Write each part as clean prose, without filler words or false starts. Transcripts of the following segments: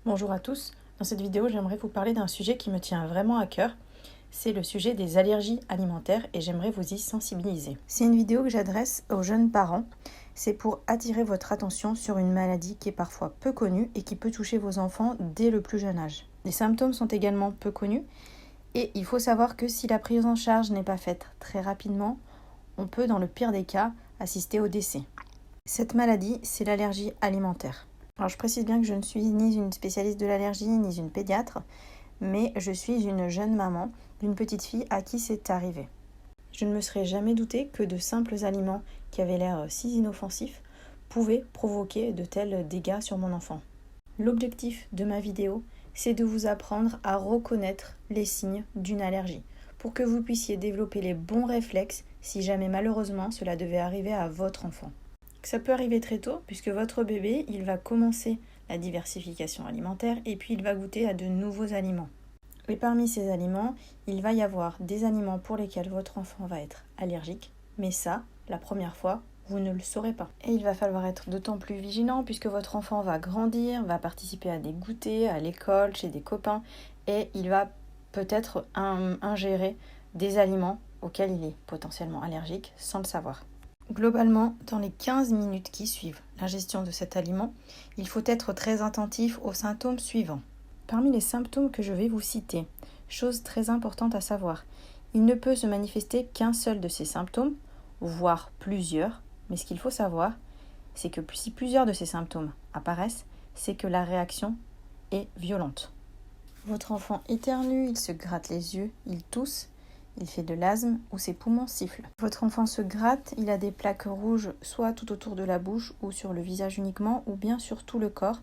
Bonjour à tous, dans cette vidéo j'aimerais vous parler d'un sujet qui me tient vraiment à cœur. C'est le sujet des allergies alimentaires et j'aimerais vous y sensibiliser. C'est une vidéo que j'adresse aux jeunes parents. C'est pour attirer votre attention sur une maladie qui est parfois peu connue et qui peut toucher vos enfants dès le plus jeune âge. Les symptômes sont également peu connus et il faut savoir que si la prise en charge n'est pas faite très rapidement, on peut dans le pire des cas assister au décès. Cette maladie, c'est l'allergie alimentaire. Alors je précise bien que je ne suis ni une spécialiste de l'allergie, ni une pédiatre, mais je suis une jeune maman d'une petite fille à qui c'est arrivé. Je ne me serais jamais douté que de simples aliments qui avaient l'air si inoffensifs pouvaient provoquer de tels dégâts sur mon enfant. L'objectif de ma vidéo, c'est de vous apprendre à reconnaître les signes d'une allergie, pour que vous puissiez développer les bons réflexes si jamais malheureusement cela devait arriver à votre enfant. Ça peut arriver très tôt puisque votre bébé, il va commencer la diversification alimentaire et puis il va goûter à de nouveaux aliments. Et parmi ces aliments, il va y avoir des aliments pour lesquels votre enfant va être allergique, mais ça, la première fois, vous ne le saurez pas. Et il va falloir être d'autant plus vigilant puisque votre enfant va grandir, va participer à des goûters, à l'école, chez des copains, et il va peut-être ingérer des aliments auxquels il est potentiellement allergique sans le savoir. Globalement, dans les 15 minutes qui suivent l'ingestion de cet aliment, il faut être très attentif aux symptômes suivants. Parmi les symptômes que je vais vous citer, chose très importante à savoir, il ne peut se manifester qu'un seul de ces symptômes, voire plusieurs, mais ce qu'il faut savoir, c'est que si plusieurs de ces symptômes apparaissent, c'est que la réaction est violente. Votre enfant éternue, il se gratte les yeux, il tousse, il fait de l'asthme ou ses poumons sifflent. Votre enfant se gratte, il a des plaques rouges soit tout autour de la bouche ou sur le visage uniquement ou bien sur tout le corps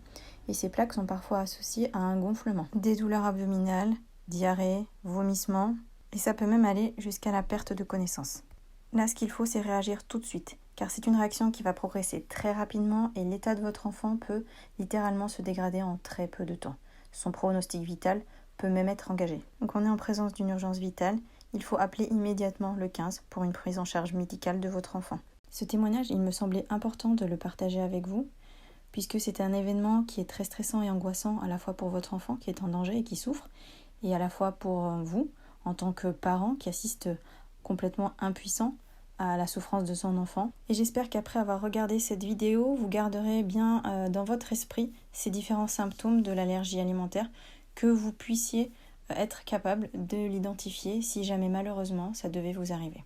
et ces plaques sont parfois associées à un gonflement. Des douleurs abdominales, diarrhée, vomissements et ça peut même aller jusqu'à la perte de connaissance. Là, ce qu'il faut, c'est réagir tout de suite car c'est une réaction qui va progresser très rapidement et l'état de votre enfant peut littéralement se dégrader en très peu de temps. Son pronostic vital peut même être engagé. Donc on est en présence d'une urgence vitale. Il faut appeler immédiatement le 15 pour une prise en charge médicale de votre enfant. Ce témoignage, il me semblait important de le partager avec vous, puisque c'est un événement qui est très stressant et angoissant à la fois pour votre enfant qui est en danger et qui souffre, et à la fois pour vous, en tant que parent qui assiste complètement impuissant à la souffrance de son enfant. Et j'espère qu'après avoir regardé cette vidéo, vous garderez bien dans votre esprit ces différents symptômes de l'allergie alimentaire, que vous puissiez être capable de l'identifier si jamais malheureusement ça devait vous arriver.